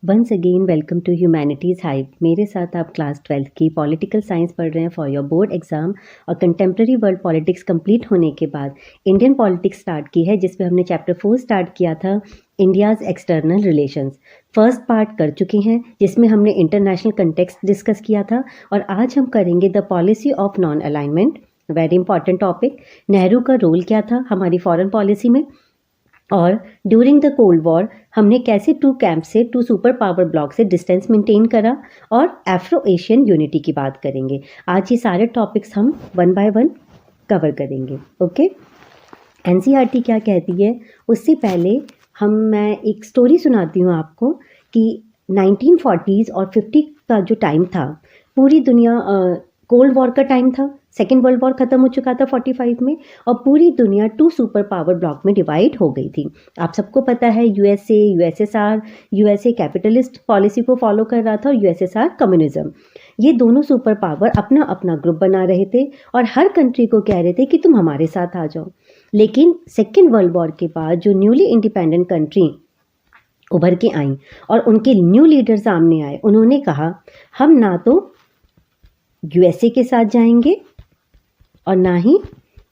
Once again welcome to humanities hype. मेरे साथ आप क्लास 12th की पॉलिटिकल साइंस पढ़ रहे हैं फॉर योर बोर्ड एग्जाम। और कंटेम्प्रेरी वर्ल्ड पॉलिटिक्स कंप्लीट होने के बाद इंडियन पॉलिटिक्स स्टार्ट की है, जिसमें हमने चैप्टर 4 स्टार्ट किया था, India's external relations. First part कर चुके हैं, जिसमें हमने इंटरनेशनल कंटेक्स्ट डिस्कस किया था। और आज हम करेंगे the policy of non alignment. Very important topic. Nehru का रोल क्या था हमारी फॉरेन पॉलिसी में, और ड्यूरिंग द कोल्ड वॉर हमने कैसे टू कैंप से, टू सुपर पावर ब्लॉक से डिस्टेंस मेंटेन करा, और एफ्रो एशियन यूनिटी की बात करेंगे। आज ये सारे टॉपिक्स हम वन बाय वन कवर करेंगे। ओके, एनसीईआरटी क्या कहती है उससे पहले मैं एक स्टोरी सुनाती हूँ आपको कि 1940s और 50 का जो टाइम था, पूरी दुनिया कोल्ड वॉर का टाइम था। सेकेंड वर्ल्ड वॉर ख़त्म हो चुका था 45 में, और पूरी दुनिया टू सुपर पावर ब्लॉक में डिवाइड हो गई थी। आप सबको पता है, यूएसएसआर, यूएसए कैपिटलिस्ट पॉलिसी को फॉलो कर रहा था, और यूएसएसआर कम्युनिज्म। ये दोनों सुपर पावर अपना अपना ग्रुप बना रहे थे और हर कंट्री को कह रहे थे कि तुम हमारे साथ आ जाओ। लेकिन सेकेंड वर्ल्ड वॉर के बाद जो न्यूली इंडिपेंडेंट कंट्री उभर के आई और उनके न्यू लीडर सामने आए, उन्होंने कहा हम ना तो यूएसए के साथ जाएंगे और ना ही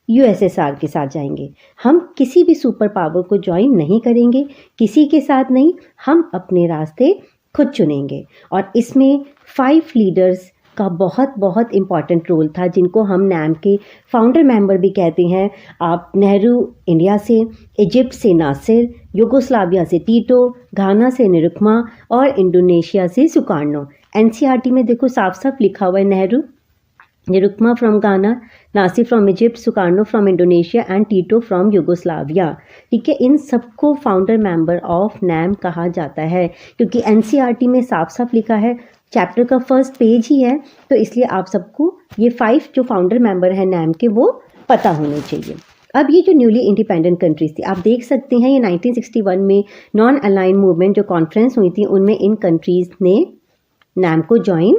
यूएसएसआर के साथ जाएंगे। हम किसी भी सुपर पावर को ज्वाइन नहीं करेंगे, किसी के साथ नहीं, हम अपने रास्ते खुद चुनेंगे। और इसमें 5 लीडर्स का बहुत बहुत इम्पॉर्टेंट रोल था, जिनको हम नैम के फाउंडर मेंबर भी कहते हैं। आप नेहरू इंडिया से, इजिप्ट से नासिर, युगोस्लाविया से टीटो, घाना से निरुक्मा और इंडोनेशिया से सुकार्नो। एनसीईआरटी में देखो साफ साफ लिखा हुआ है, Nehru, Nkrumah from Ghana, Nasser from Egypt, Sukarno from Indonesia and Tito from Yugoslavia. ठीक है, इन सबको फाउंडर मेंबर ऑफ नैम कहा जाता है, क्योंकि एनसीईआरटी में साफ साफ लिखा है, चैप्टर का फर्स्ट पेज ही है, तो इसलिए आप सबको ये 5 जो फाउंडर मेंबर हैं नैम के, वो पता होने चाहिए। अब ये जो न्यूली इंडिपेंडेंट कंट्रीज थी, आप देख सकते हैं, ये 1961 में नॉन अलाइन मूवमेंट जो कॉन्फ्रेंस हुई थी, उनमें इन कंट्रीज़ ने नैम को ज्वाइन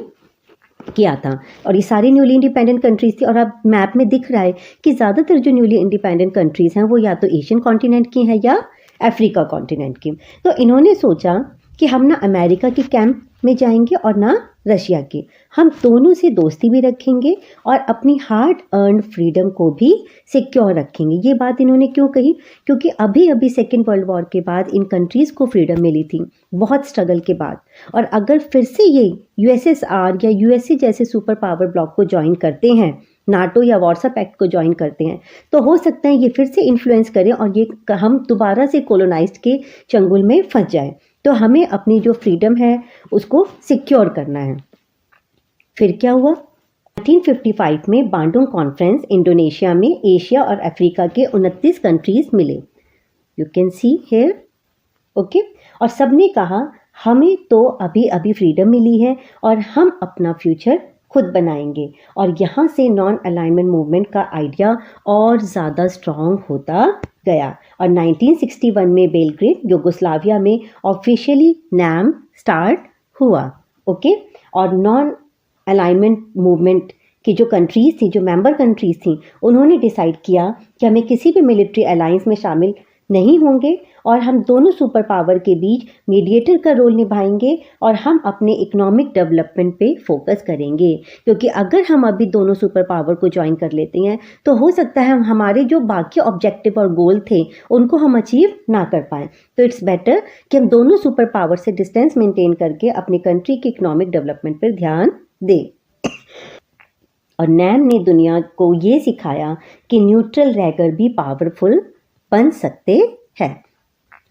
किया था। और ये सारी न्यूली इंडिपेंडेंट कंट्रीज़ थी। और अब मैप में दिख रहा है कि ज़्यादातर जो न्यूली इंडिपेंडेंट कंट्रीज़ हैं वो या तो एशियन कॉन्टिनेंट की हैं या अफ्रीका कॉन्टिनेंट की। तो इन्होंने सोचा कि हम ना अमेरिका के कैंप में जाएंगे और ना रशिया के, हम दोनों से दोस्ती भी रखेंगे और अपनी हार्ड अर्न फ्रीडम को भी सिक्योर रखेंगे। ये बात इन्होंने क्यों कही? क्योंकि अभी अभी सेकेंड वर्ल्ड वॉर के बाद इन कंट्रीज़ को फ्रीडम मिली थी, बहुत स्ट्रगल के बाद। और अगर फिर से ये यूएसएसआर या यूएसए जैसे सुपर पावर ब्लॉक को ज्वाइन करते हैं, नाटो या वार्सा पैक्ट को ज्वाइन करते हैं, तो हो सकता है ये फिर से इन्फ्लुएंस करें और ये हम दोबारा से कोलोनाइज्ड के चंगुल में फंस जाए। तो हमें अपनी जो फ्रीडम है उसको सिक्योर करना है। फिर क्या हुआ? 1955 में बांडुंग कॉन्फ्रेंस, इंडोनेशिया में एशिया और अफ्रीका के 29 कंट्रीज मिले। You can see here. Okay, और सबने कहा हमें तो अभी अभी फ्रीडम मिली है और हम अपना फ्यूचर खुद बनाएंगे। और यहाँ से नॉन अलाइनमेंट मूवमेंट का आइडिया और ज़्यादा स्ट्रॉन्ग होता गया। और 1961 में बेलग्रेड, युगोस्लाविया में ऑफिशियली नैम स्टार्ट हुआ। ओके, और नॉन अलाइनमेंट मूवमेंट की जो कंट्रीज़ थी, जो मेंबर कंट्रीज़ थी, उन्होंने डिसाइड किया कि हमें किसी भी मिलिट्री अलायंस में शामिल नहीं होंगे और हम दोनों सुपर पावर के बीच मीडिएटर का रोल निभाएंगे और हम अपने इकोनॉमिक डेवलपमेंट पे फोकस करेंगे। क्योंकि अगर हम अभी दोनों सुपर पावर को ज्वाइन कर लेते हैं तो हो सकता है हमारे जो बाकी ऑब्जेक्टिव और गोल थे उनको हम अचीव ना कर पाएँ। तो इट्स बेटर कि हम दोनों सुपर पावर से डिस्टेंस मेंटेन करके अपनी कंट्री के इकोनॉमिक डेवलपमेंट पर ध्यान दें। और नैम ने दुनिया को ये सिखाया कि न्यूट्रल रहकर भी पावरफुल बन सकते हैं।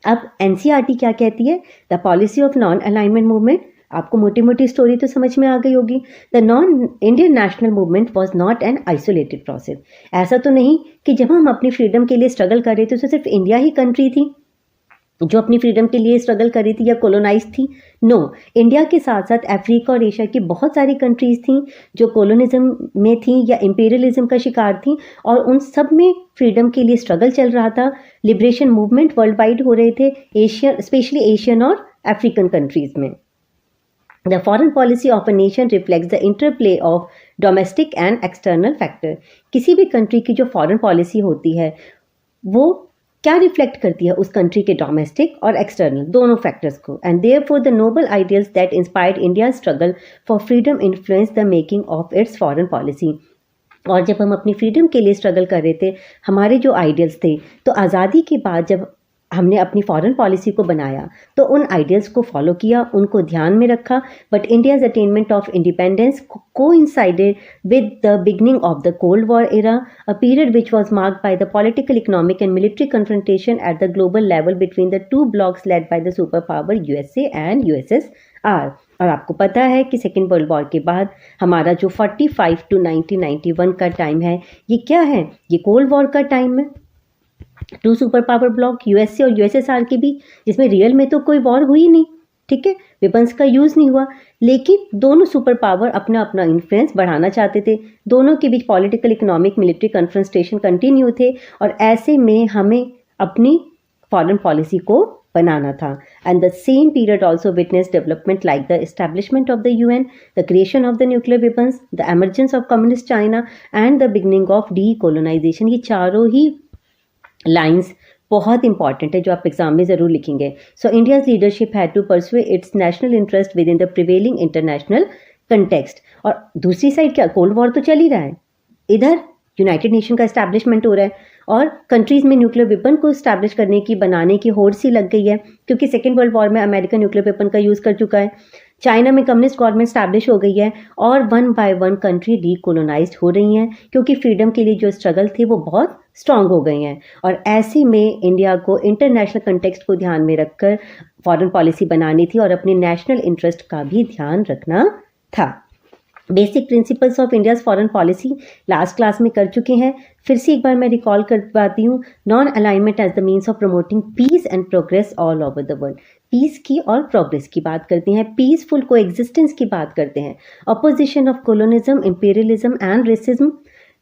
अब एनसीईआरटी क्या कहती है? The policy of non alignment movement. आपको मोटी मोटी स्टोरी तो समझ में आ गई होगी। The non Indian national movement was not an isolated process. ऐसा तो नहीं कि जब हम अपनी फ्रीडम के लिए स्ट्रगल कर रहे थे तो सिर्फ इंडिया ही कंट्री थी जो अपनी फ्रीडम के लिए स्ट्रगल कर रही थी या कोलोनाइज थी। नो, इंडिया के साथ साथ अफ्रीका और एशिया की बहुत सारी कंट्रीज़ थी जो कोलोनिज्म में थी या इम्पीरियलिज्म का शिकार थी, और उन सब में फ्रीडम के लिए स्ट्रगल चल रहा था। लिबरेशन मूवमेंट वर्ल्ड वाइड हो रहे थे, एशिया, स्पेशली एशियन और अफ्रीकन कंट्रीज़ में। The foreign policy of a nation reflects the interplay of domestic and external factor. किसी भी कंट्री की जो फॉरेन पॉलिसी होती है वो क्या रिफ्लेक्ट करती है उस कंट्री के डोमेस्टिक और एक्सटर्नल दोनों फैक्टर्स को। And therefore the noble ideals that inspired India struggle for freedom influence the making of its foreign policy. और जब हम अपनी फ्रीडम के लिए स्ट्रगल कर रहे थे, हमारे जो आइडियल्स थे, तो आज़ादी के बाद जब हमने अपनी फॉरेन पॉलिसी को बनाया तो उन आइडियल्स को फॉलो किया, उनको ध्यान में रखा। But India's attainment of independence coincided with the beginning of the cold war era, a period which was marked by the political, economic and military confrontation at the global level between the two blocks lead by the super power USA and USSR. और आपको पता है कि second world war के बाद हमारा जो 45 to 1991 का टाइम है, ये क्या है? ये कोल्ड वॉर का टाइम है। Two super power bloc USA और यूएसएसआर के बीच, जिसमें रियल में तो कोई वॉर हुई नहीं, ठीक है, वेपन्स का यूज़ नहीं हुआ, लेकिन दोनों सुपर पावर अपना अपना इन्फ्लुएंस बढ़ाना चाहते थे। दोनों के बीच political, economic, military confrontation continue थे और ऐसे में हमें अपनी फॉरेन पॉलिसी को बनाना था। And the same period also witness development like the establishment of the UN, the creation of the nuclear weapons, the emergence of communist China and the beginning of decolonisation. ये चारों ही lines बहुत important है जो आप exam में ज़रूर लिखेंगे। So India's leadership had to pursue its national interest within the prevailing international context. और दूसरी साइड क्या, कोल्ड वॉर तो चल ही रहा है, इधर यूनाइटेड नेशन का इस्टेब्लिशमेंट हो रहा है और कंट्रीज़ में न्यूक्लियर वेपन को इस्टेब्लिश करने की, बनाने की होड़ सी लग गई है, क्योंकि सेकेंड वर्ल्ड वॉर में अमेरिका न्यूक्लियर वेपन का यूज़ कर चुका है, चाइना में कम्युनिस्ट गवर्नमेंट स्टैब्लिश हो गई है और वन बाय वन कंट्री डीकोलोनाइज्ड हो रही हैं, क्योंकि फ्रीडम के लिए जो स्ट्रगल थे वो बहुत स्ट्रांग हो गई हैं। और ऐसे में इंडिया को इंटरनेशनल कंटेक्स्ट को ध्यान में रखकर फॉरेन पॉलिसी बनानी थी और अपने नेशनल इंटरेस्ट का भी ध्यान रखना था। Basic principles of India's foreign policy last class में कर चुके हैं, फिर से एक बार मैं रिकॉल करवाती हूँ। Non alignment as the means of promoting peace and progress all over the world. Peace की और प्रोग्रेस की बात करते हैं, पीसफुल को एग्जिस्टेंस की बात करते हैं। Opposition of colonialism, imperialism and racism,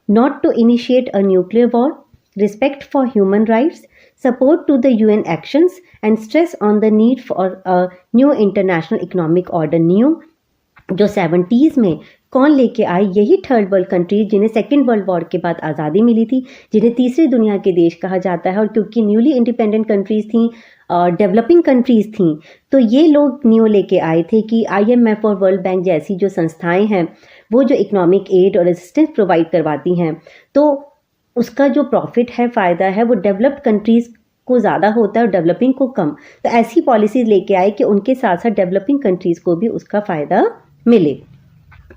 not to initiate a nuclear war, respect for human rights, support to the UN actions and stress on the need for a new international economic order। New जो 70s में कौन लेके आए? यही third world country जिन्हें second world war के बाद आज़ादी मिली थी, जिन्हें तीसरी दुनिया के देश कहा जाता है। और क्योंकि न्यूली इंडिपेंडेंट कंट्रीज़ थी, डेवलपिंग कंट्रीज़ थी, तो ये लोग न्यू लेके आए थे कि IMF और वर्ल्ड बैंक जैसी जो संस्थाएं हैं वो जो इकोनॉमिक एड और असिस्टेंस प्रोवाइड करवाती हैं, तो उसका जो प्रॉफिट है, फ़ायदा है, वो डेवलप्ड कंट्रीज़ को ज़्यादा होता है और डेवलपिंग को कम। तो ऐसी पॉलिसीज़ लेके आए कि उनके साथ साथ डेवलपिंग कंट्रीज़ को भी उसका फ़ायदा मिले।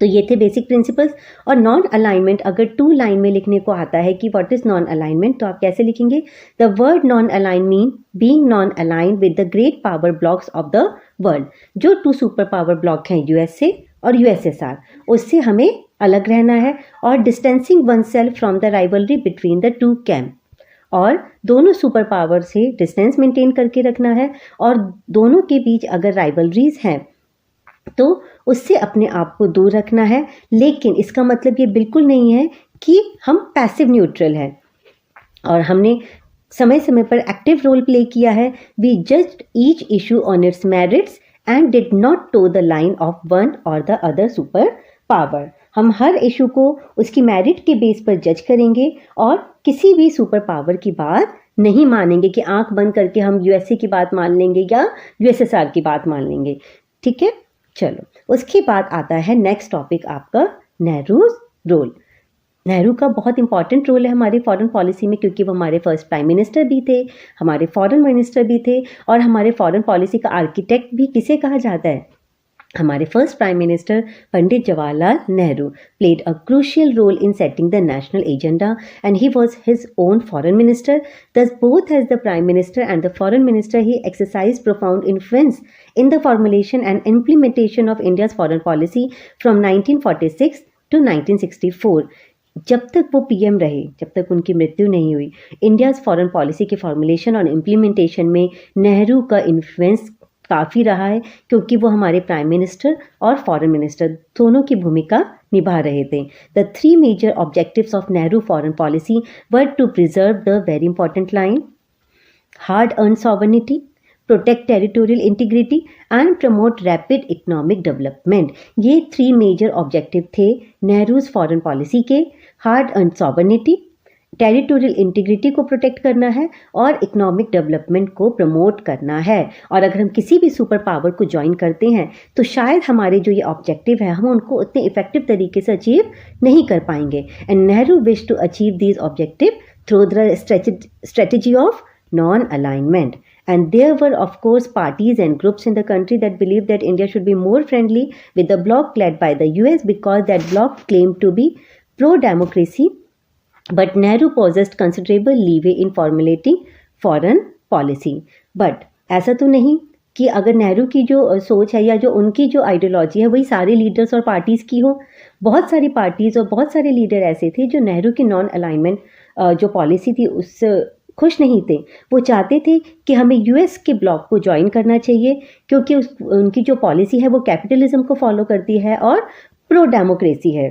तो ये थे बेसिक प्रिंसिपल्स। और नॉन अलाइनमेंट अगर 2 लाइन में लिखने को आता है कि व्हाट इज़ नॉन अलाइनमेंट, तो आप कैसे लिखेंगे? The word non align mean being non align with the great power blocks of the world. जो 2 सुपर पावर ब्लॉक हैं यूएसए और यूएसएसआर, उससे हमें अलग रहना है और distancing one self from the rivalry between the 2 camp. और दोनों सुपर पावर से डिस्टेंस मेंटेन करके रखना है और दोनों के बीच अगर राइवलरीज हैं तो उससे अपने आप को दूर रखना है। लेकिन इसका मतलब ये बिल्कुल नहीं है कि हम पैसिव न्यूट्रल हैं और हमने समय समय पर एक्टिव रोल प्ले किया है। We judged each issue on its merits and did not toe the line of one or the other super power. हम हर इशू को उसकी मेरिट के बेस पर जज करेंगे और किसी भी सुपर पावर की बात नहीं मानेंगे कि आंख बंद करके हम यूएसए की बात मान लेंगे या यूएसएसआर की बात मान लेंगे। ठीक है, चलो उसके बाद आता है नेक्स्ट टॉपिक आपका नेहरू रोल। नेहरू का बहुत इंपॉर्टेंट रोल है हमारी फॉरेन पॉलिसी में, क्योंकि वो हमारे फर्स्ट प्राइम मिनिस्टर भी थे, हमारे फॉरेन मिनिस्टर भी थे और हमारे फॉरेन पॉलिसी का आर्किटेक्ट भी किसे कहा जाता है? हमारे first prime minister Pandit Jawaharlal Nehru played a crucial role in setting the national agenda and he was his own foreign minister. Thus both as the prime minister and the foreign minister he exercised profound influence in the formulation and implementation of India's foreign policy from 1946 to 1964. जब तक वो PM रहे, जब तक उनकी मृत्यु नहीं हुई, इंडियाज़ फॉरेन पॉलिसी के फॉर्मुलेशन और इम्प्लीमेंटेशन में नेहरू का इन्फ्लुएंस काफ़ी रहा है, क्योंकि वो हमारे प्राइम मिनिस्टर और फॉरेन मिनिस्टर दोनों की भूमिका निभा रहे थे। The 3 major objectives of Nehru foreign policy were to preserve the very important line hard earn sovereignty, protect territorial integrity and promote rapid economic development. ये 3 मेजर ऑब्जेक्टिव थे नेहरूज फॉरेन पॉलिसी के। Hard earn sovereignty, territorial integrity को protect करना है और economic development को promote करना है। और अगर हम किसी भी सुपर पावर को ज्वाइन करते हैं तो शायद हमारे जो ये ऑब्जेक्टिव है हम उनको उतने इफेक्टिव तरीके से अचीव नहीं कर पाएंगे। And Nehru wish to achieve these objective through the strategy of non-alignment. And there were, of course, parties and groups in the country that believed that India should be more friendly with the bloc led by the US because that bloc claimed to be pro-democracy. But Nehru possessed considerable leeway in formulating foreign policy. But ऐसा तो नहीं कि अगर नेहरू की जो सोच है या जो उनकी जो आइडियोलॉजी है वही सारे लीडर्स और पार्टीज़ की हो। बहुत सारी पार्टीज़ और बहुत सारे लीडर ऐसे थे जो नेहरू की नॉन अलाइनमेंट जो पॉलिसी थी उससे खुश नहीं थे। वो चाहते थे कि हमें यूएस के ब्लॉक को ज्वाइन करना चाहिए क्योंकि उनकी जो पॉलिसी है वो कैपिटलिज्म को फॉलो करती है और प्रो डेमोक्रेसी है।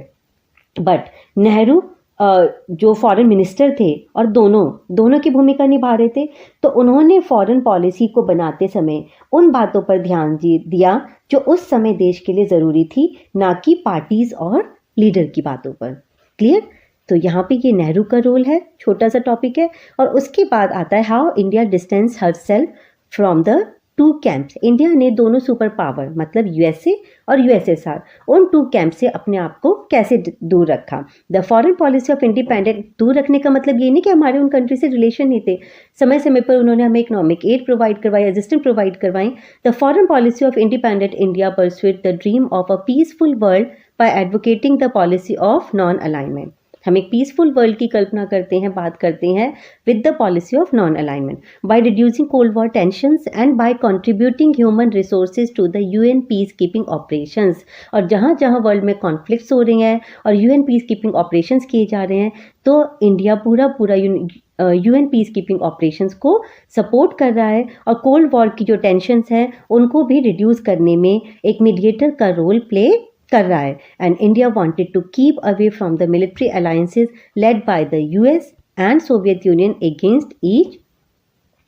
बट नेहरू जो फॉरेन मिनिस्टर थे और दोनों की भूमिका निभा रहे थे, तो उन्होंने फॉरेन पॉलिसी को बनाते समय उन बातों पर ध्यान दिया जो उस समय देश के लिए ज़रूरी थी, ना कि पार्टीज़ और लीडर की बातों पर। क्लियर? तो यहाँ पे ये नेहरू का रोल है, छोटा सा टॉपिक है। और उसके बाद आता है how India distance herself from the two camps. India ने दोनों सुपर पावर मतलब यूएसए और यूएसएसआर उन टू कैंप से अपने आप को कैसे दूर रखा। The foreign policy of independent, दूर रखने का मतलब ये नहीं कि हमारे उन कंट्री से रिलेशन नहीं थे, समय समय पर उन्होंने हमें इकोनॉमिक एड प्रोवाइड करवाई, असिस्टेंट प्रोवाइड करवाई। The foreign policy of independent India pursued the dream of a peaceful world by advocating the policy of non alignment. हम एक पीसफुल वर्ल्ड की कल्पना करते हैं, बात करते हैं with the policy of non alignment by reducing cold war tensions and by contributing human resources to the UN peacekeeping operations. और जहाँ जहाँ वर्ल्ड में कॉन्फ्लिक्ट्स हो रहे हैं और यूएन पीस कीपिंग ऑपरेशंस किए जा रहे हैं तो इंडिया पूरा यूएन पीस कीपिंग ऑपरेशंस को सपोर्ट कर रहा है और कोल्ड वॉर की जो टेंशंस हैं उनको भी रिड्यूस करने में एक मीडिएटर का रोल प्ले कर रहा है। And India wanted to keep away from the military alliances led by the US and Soviet Union against each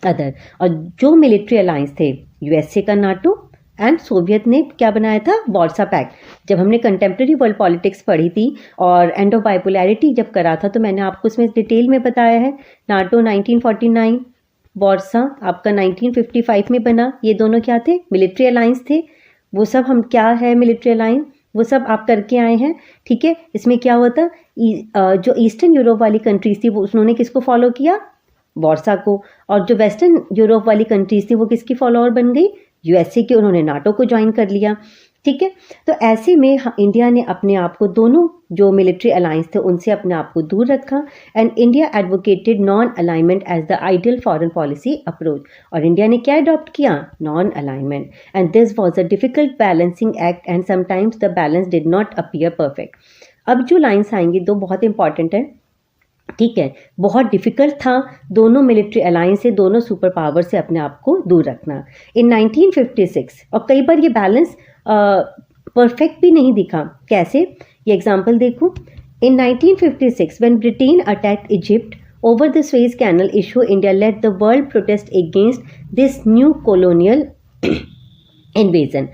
other. और जो मिलिट्री अलायंस थे यूएसए का नाटो एंड सोवियत ने क्या बनाया था, वार्सा पैक्ट। जब हमने कंटेम्प्रेरी वर्ल्ड पॉलिटिक्स पढ़ी थी और एंड ऑफ बाइपोलैरिटी जब करा था तो मैंने आपको उसमें डिटेल में बताया है। नाटो 1949, वार्सा आपका 1955 में बना। ये दोनों क्या थे, मिलिट्री अलायंस थे। वो सब हम क्या है मिलिट्री अलायंस वो सब आप करके आए हैं, ठीक है। इसमें क्या हुआ था, जो ईस्टर्न यूरोप वाली कंट्रीज थी वो उन्होंने किसको फॉलो किया, वार्सा को। और जो वेस्टर्न यूरोप वाली कंट्रीज थी वो किसकी फॉलोअर बन गई, यूएसए के। उन्होंने नाटो को ज्वाइन कर लिया, ठीक है। तो ऐसे में इंडिया ने अपने आप को दोनों जो मिलिट्री अलायंस थे उनसे अपने आप को दूर रखा। And India advocated non alignment as the ideal foreign policy approach. और इंडिया ने क्या अडॉप्ट किया, non alignment. And this was a difficult balancing act and sometimes the balance did not appear perfect. अब जो लाइन्स आएंगी दो बहुत important है, ठीक है। बहुत डिफिकल्ट था दोनों मिलिट्री अलायंस से, दोनों सुपर पावर से अपने आप को दूर रखना इन 1956। और कई बार ये बैलेंस परफेक्ट भी नहीं दिखा। कैसे, ये एग्जांपल देखो। In 1956 when Britain attacked Egypt over the Suez canal issue, India led the world protest against this new colonial invasion.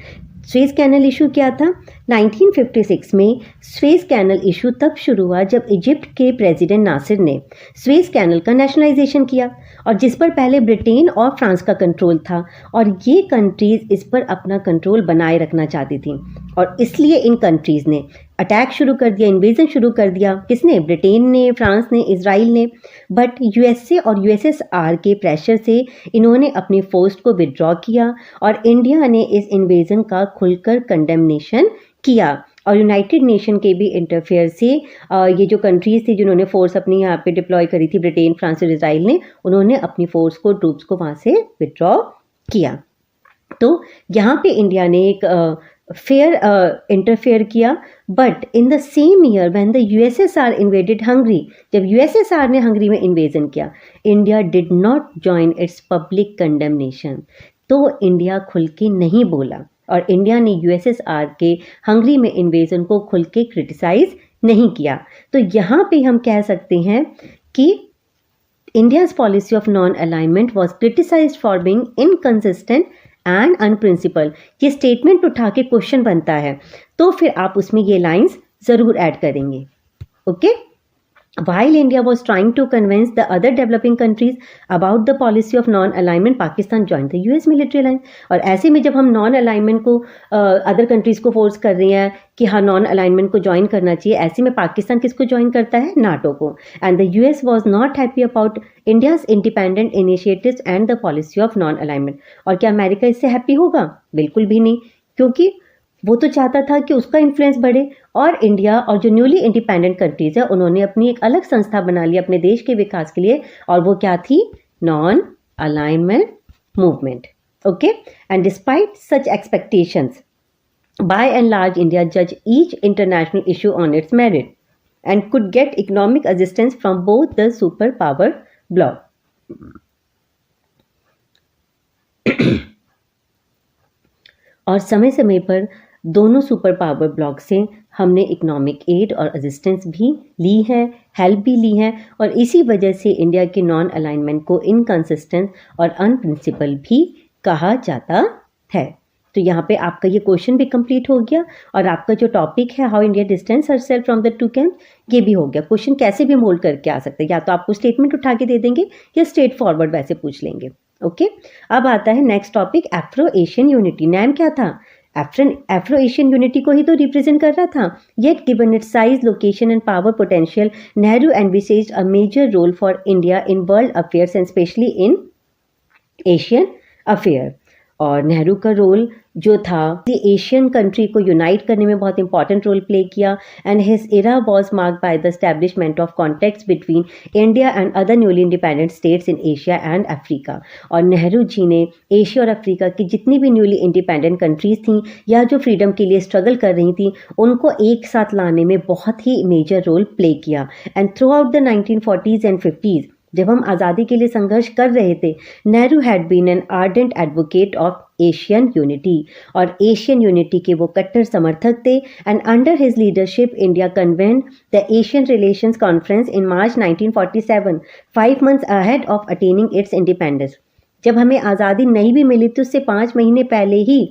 Suez canal issue क्या था, 1956 में स्वेज कैनल इशू तब शुरू हुआ जब इजिप्ट के प्रेसिडेंट नासिर ने स्वेज कैनल का नेशनलाइजेशन किया और जिस पर पहले ब्रिटेन और फ्रांस का कंट्रोल था। और ये कंट्रीज़ इस पर अपना कंट्रोल बनाए रखना चाहती थी और इसलिए इन कंट्रीज़ ने अटैक शुरू कर दिया, इन्वेजन शुरू कर दिया। किसने, ब्रिटेन ने, फ्रांस ने, इजराइल ने। बट यूएसए और यूएसएसआर के प्रेशर से इन्होंने अपनी फोर्स को विड्रॉ किया और इंडिया ने इस इन्वेजन का खुलकर कंडेमनेशन किया। और यूनाइटेड नेशन के भी इंटरफेयर से ये जो कंट्रीज़ थी जिन्होंने फोर्स अपनी यहाँ पे डिप्लॉय करी थी, ब्रिटेन, फ्रांस और इजराइल ने, उन्होंने अपनी फोर्स को, ट्रूप्स को वहाँ से विड्रॉ किया। तो यहाँ पे इंडिया ने एक फेयर इंटरफेयर किया। But in the same year when the USSR invaded Hungary, जब यूएसएसआर ने हंगरी में इन्वेजन किया, India did not join it's public condemnation. तो इंडिया खुल के नहीं बोला और इंडिया ने यूएसएसआर के हंगरी में इन्वेजन को खुल के क्रिटिसाइज नहीं किया। तो यहाँ पे हम कह सकते हैं कि India's policy of non alignment was criticised for being inconsistent and unprincipled. ये स्टेटमेंट उठा के क्वेश्चन बनता है तो फिर आप उसमें ये लाइंस ज़रूर ऐड करेंगे, okay. While India was trying to convince the other developing countries about the policy of non-alignment, Pakistan joined the US military alliance. और ऐसे में जब हम नॉन अलाइनमेंट को अदर कंट्रीज को फोर्स कर रहे हैं कि हाँ नॉन अलाइनमेंट को ज्वाइन करना चाहिए, ऐसे में पाकिस्तान किसको ज्वाइन करता है? नाटो को. And the US was not happy about India's independent initiatives and the policy of non alignment. और क्या अमेरिका इससे हैप्पी होगा? बिल्कुल भी नहीं, क्योंकि वो तो चाहता था कि उसका इन्फ्लुएंस बढ़े. और इंडिया और जो न्यूली इंडिपेंडेंट कंट्रीज है उन्होंने अपनी एक अलग संस्था बना ली अपने देश के विकास के लिए, और वो क्या थी? Non alignment movement. Okay, and despite such expectations, by and large India judged each international issue on its merit and could get economic assistance from both the superpower bloc. और समय समय पर दोनों सुपर पावर ब्लॉक से हमने economic add और assistance भी ली है, हेल्प भी ली है, और इसी वजह से इंडिया के नॉन अलाइनमेंट को इनकंसिस्टेंट और अनप्रिंसिपल भी कहा जाता है. तो यहाँ पे आपका ये क्वेश्चन भी कंप्लीट हो गया, और आपका जो टॉपिक है how India distance herself from the two camp, ये भी हो गया. क्वेश्चन कैसे भी मोल्ड करके आ सकते हैं, या तो आपको स्टेटमेंट उठा के दे देंगे या स्ट्रेट फॉरवर्ड वैसे पूछ लेंगे. ओके, अब आता है next topic, Afro Asian unity. नाम क्या था? एफ्रो एशियन यूनिटी को ही तो रिप्रेजेंट कर रहा था. Yet given its size, location and power potential, Nehru envisaged a major role for India in world affairs and specially in Asian affair. और नेहरू का रोल जो था एशियन कंट्री को यूनाइट करने में बहुत इंपॉर्टेंट रोल प्ले किया. And his era was marked by the establishment of contacts between India and other newly independent states in Asia and Africa. और नेहरू जी ने एशिया और अफ्रीका की जितनी भी न्यूली इंडिपेंडेंट कंट्रीज थी या जो फ्रीडम के लिए स्ट्रगल कर रही थी, उनको एक साथ लाने में बहुत ही मेजर रोल प्ले किया. And through out the 1940s and 50s, जब हम आज़ादी के लिए संघर्ष कर रहे थे, Nehru had been an ardent advocate of Asian unity. और एशियन यूनिटी के वो कट्टर समर्थक थे. And under his leadership India convened the Asian relations conference in March 1947, 5 months ahead of attaining its independence. जब हमें आज़ादी नहीं भी मिली थी उससे 5 महीने पहले ही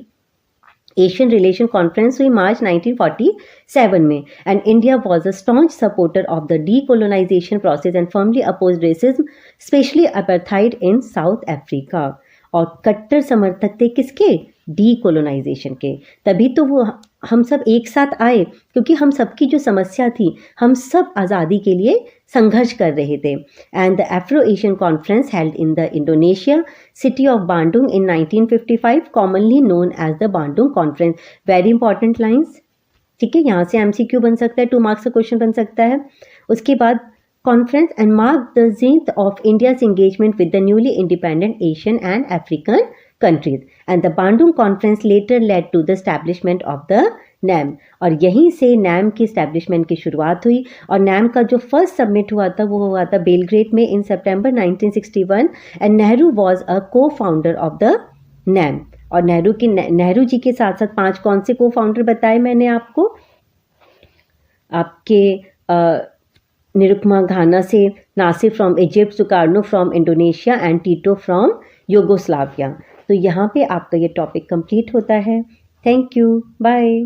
एशियन रिलेशन कॉन्फ्रेंस हुई मार्च 1947 में. And India was a staunch supporter of the decolonisation process and firmly oppose racism, specially apartheid in South Africa. और कट्टर समर्थक थे किसके? डीकोलोनाइजेशन के. तभी तो वो हम सब एक साथ आए, क्योंकि हम सबकी जो समस्या थी, हम सब आज़ादी के लिए संघर्ष कर रहे थे. And the Afro Asian conference held in the Indonesia city of Bandung in 1955, commonly known as the Bandung conference. Very important lines, ठीक है, यहाँ से MCQ बन सकता है, 2 marks का क्वेश्चन बन सकता है. उसके बाद conference and marked the zenith of India's engagement with the newly independent Asian and African countries. And the Bandung Conference later led to the establishment of the NAM. और यहीं से NAM की establishment की शुरुआत हुई. और NAM का जो फर्स्ट सबमिट हुआ था वो हुआ था बेलग्रेड में इन September 1961. And Nehru was a co-founder of the NAM. और नेहरू जी के साथ साथ 5 कौन से को-फाउंडर बताए मैंने आपको? आपके निरुपमा घाना से, Nasser from Egypt, Sukarno from Indonesia and Tito from Yugoslavia. तो यहाँ पे आपका ये टॉपिक कंप्लीट होता है. Thank you, bye.